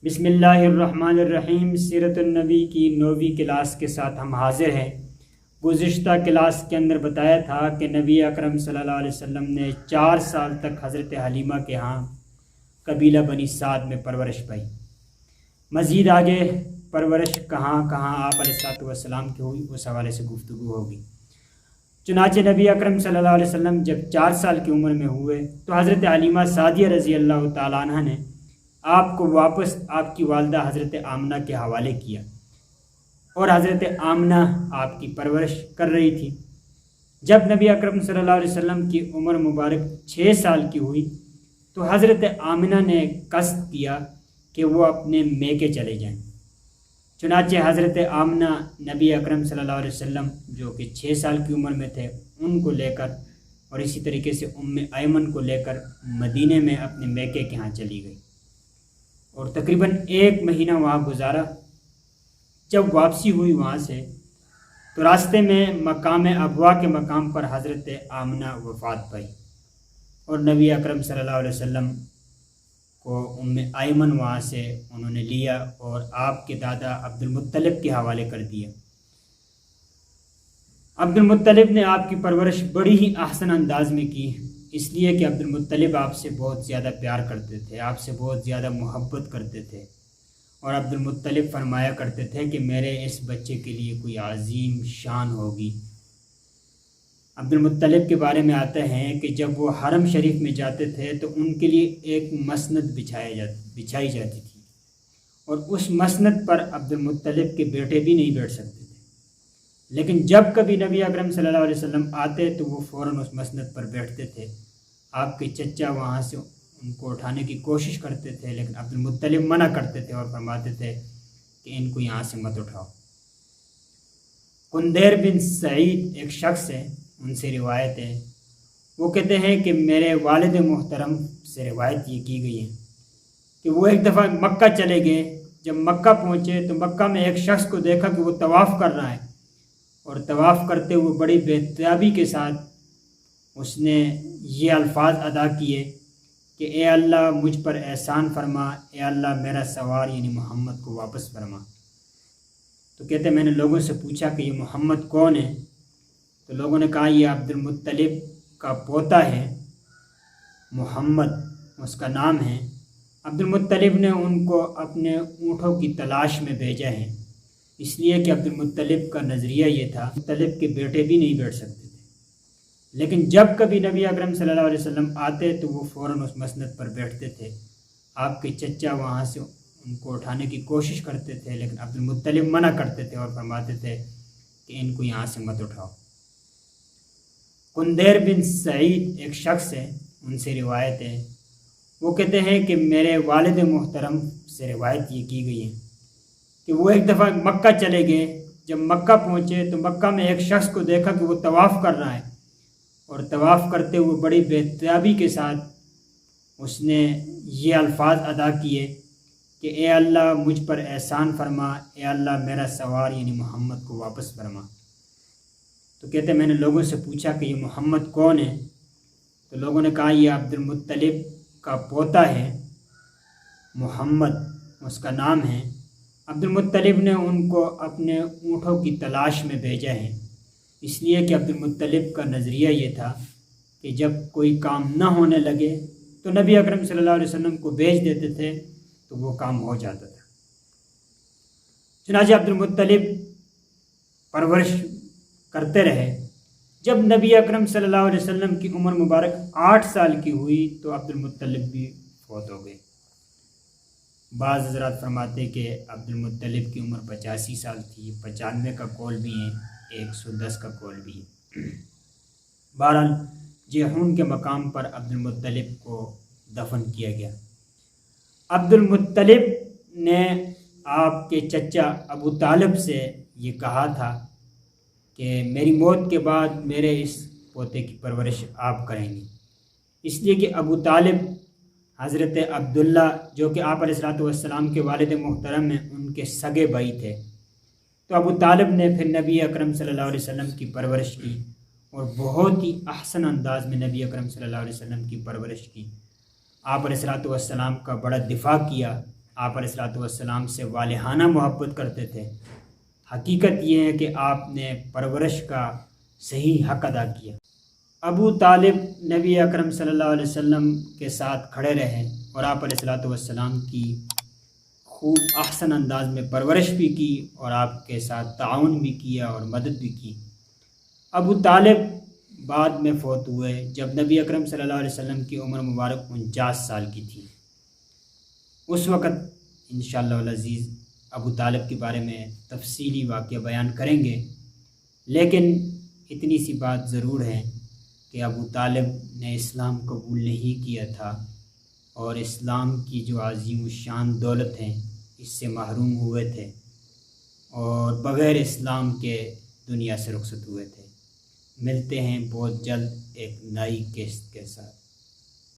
بسم اللہ الرحمن الرحیم۔ سیرت النبی کی 9ویں کلاس کے ساتھ ہم حاضر ہیں۔ گزشتہ کلاس کے اندر بتایا تھا کہ نبی اکرم صلی اللہ علیہ وسلم نے 4 سال تک حضرت حلیمہ کے ہاں قبیلہ بنی سعد میں پرورش پائی۔ مزید آگے پرورش کہاں کہاں آپ علیہ السلام کی ہوئی اس حوالے سے گفتگو ہوگی۔ چنانچہ نبی اکرم صلی اللہ علیہ وسلم جب 4 سال کی عمر میں ہوئے تو حضرت حلیمہ سعدیہ رضی اللہ تعالیٰ عنہ نے آپ کو واپس آپ کی والدہ حضرت آمنہ کے حوالے کیا، اور حضرت آمنہ آپ کی پرورش کر رہی تھی۔ جب نبی اکرم صلی اللہ علیہ وسلم کی عمر مبارک 6 سال کی ہوئی تو حضرت آمنہ نے قصد کیا کہ وہ اپنے میکے چلے جائیں۔ چنانچہ حضرت آمنہ نبی اکرم صلی اللہ علیہ وسلم جو کہ 6 سال کی عمر میں تھے ان کو لے کر، اور اسی طریقے سے ایمن کو لے کر مدینے میں اپنے میکے کے ہاں چلی گئی، اور تقریباً 1 مہینہ وہاں گزارا۔ جب واپسی ہوئی وہاں سے تو راستے میں مقام ابوا کے مقام پر حضرت آمنہ وفات پائی، اور نبی اکرم صلی اللہ علیہ وسلم کو ایمن وہاں سے انہوں نے لیا اور آپ کے دادا عبد المطلب کے حوالے کر دیا۔ عبد المطلب نے آپ کی پرورش بڑی ہی احسن انداز میں کی، اس لیے کہ عبد المطلب آپ سے بہت زیادہ پیار کرتے تھے، آپ سے بہت زیادہ محبت کرتے تھے، اور عبد المطلب فرمایا کرتے تھے کہ میرے اس بچے کے لیے کوئی عظیم شان ہوگی۔ عبد المطلب کے بارے میں آتا ہے کہ جب وہ حرم شریف میں جاتے تھے تو ان کے لیے ایک مسند بچھائی جاتی تھی، اور اس مسند پر عبد المطلب کے بیٹے بھی نہیں بیٹھ سکتے تھے، لیکن جب کبھی نبی اکرم صلی اللہ علیہ وسلم آتے تو وہ فوراً اس مسند پر بیٹھتے تھے۔ آپ کے چچا وہاں سے ان کو اٹھانے کی کوشش کرتے تھے، لیکن عبد المطلب منع کرتے تھے اور فرماتے تھے کہ ان کو یہاں سے مت اٹھاؤ۔ قندیر بن سعید ایک شخص ہے، ان سے روایت ہے، وہ کہتے ہیں کہ میرے والد محترم سے روایت یہ کی گئی ہے کہ وہ ایک دفعہ مکہ چلے گئے۔ جب مکہ پہنچے تو مکہ میں ایک شخص کو دیکھا کہ وہ طواف کر رہا ہے، اور طواف کرتے ہوئے بڑی بےتابی کے ساتھ اس نے یہ الفاظ ادا کیے کہ اے اللہ مجھ پر احسان فرما، اے اللہ میرا سوار یعنی محمد کو واپس فرما۔ تو کہتے میں نے لوگوں سے پوچھا کہ یہ محمد کون ہے؟ تو لوگوں نے کہا یہ عبد المطلب کا پوتا ہے، محمد اس کا نام ہے۔ عبد المطلب نے ان کو اپنے اونٹوں کی تلاش میں بھیجا ہے، اس لیے کہ عبد المطلب کا نظریہ یہ تھا مطلب کے بیٹے بھی نہیں بیٹھ سکتے تھے، لیکن جب کبھی نبی اکرم صلی اللہ علیہ وسلم آتے تو وہ فوراً اس مسند پر بیٹھتے تھے۔ آپ کے چچا وہاں سے ان کو اٹھانے کی کوشش کرتے تھے، لیکن عبد المطلب منع کرتے تھے اور فرماتے تھے کہ ان کو یہاں سے مت اٹھاؤ۔ قندیر بن سعید ایک شخص ہے، ان سے روایت ہے، وہ کہتے ہیں کہ میرے والد محترم سے روایت یہ کی گئی ہے کہ وہ ایک دفعہ مکہ چلے گئے۔ جب مکہ پہنچے تو مکہ میں ایک شخص کو دیکھا کہ وہ طواف کر رہا ہے، اور طواف کرتے ہوئے بڑی بےتابی کے ساتھ اس نے یہ الفاظ ادا کیے کہ اے اللہ مجھ پر احسان فرما، اے اللہ میرا سوار یعنی محمد کو واپس فرما۔ تو کہتے میں نے لوگوں سے پوچھا کہ یہ محمد کون ہے؟ تو لوگوں نے کہا یہ عبد المطلب کا پوتا ہے، محمد اس کا نام ہے۔ عبد المطلب نے ان کو اپنے اونٹوں کی تلاش میں بھیجا ہے، اس لیے کہ عبد المطلب کا نظریہ یہ تھا کہ جب کوئی کام نہ ہونے لگے تو نبی اکرم صلی اللہ علیہ وسلم کو بھیج دیتے تھے تو وہ کام ہو جاتا تھا۔ چنانچہ عبد المطلب پرورش کرتے رہے۔ جب نبی اکرم صلی اللہ علیہ وسلم کی عمر مبارک 8 سال کی ہوئی تو عبد المطلب بھی فوت ہو گئے۔ بعض حضرات فرماتے کہ عبد المطلب کی عمر 85 سال تھی، 95 کا قول بھی ہے، 110 کا قول بھی ہے۔ بہرحال جیحون کے مقام پر عبد المطلب کو دفن کیا گیا۔ عبد المطلب نے آپ کے چچا ابو طالب سے یہ کہا تھا کہ میری موت کے بعد میرے اس پوتے کی پرورش آپ کریں گی، اس لیے کہ ابو طالب حضرت عبداللہ جو کہ آپ علیہ السلام کے والد محترم ہیں ان کے سگے بھائی تھے۔ تو ابو طالب نے پھر نبی اکرم صلی اللہ علیہ وسلم کی پرورش کی، اور بہت ہی احسن انداز میں نبی اکرم صلی اللہ علیہ وسلم کی پرورش کی۔ آپ علیہ السلام کا بڑا دفاع کیا، آپ علیہ الصلوۃ والسلام سے والہانہ محبت کرتے تھے۔ حقیقت یہ ہے کہ آپ نے پرورش کا صحیح حق ادا کیا۔ ابو طالب نبی اکرم صلی اللہ علیہ وسلم کے ساتھ کھڑے رہے اور آپ علیہ الصلوۃ والسلام کی خوب احسن انداز میں پرورش بھی کی اور آپ کے ساتھ تعاون بھی کیا اور مدد بھی کی۔ ابو طالب بعد میں فوت ہوئے جب نبی اکرم صلی اللہ علیہ وسلم کی عمر مبارک 49 سال کی تھی۔ اس وقت انشاءاللہ العزیز ابو طالب کے بارے میں تفصیلی واقعہ بیان کریں گے، لیکن اتنی سی بات ضرور ہے کہ ابو طالب نے اسلام قبول نہیں کیا تھا اور اسلام کی جو عظیم الشان دولت ہیں اس سے محروم ہوئے تھے اور بغیر اسلام کے دنیا سے رخصت ہوئے تھے۔ ملتے ہیں بہت جلد ایک نئی قسط کے ساتھ۔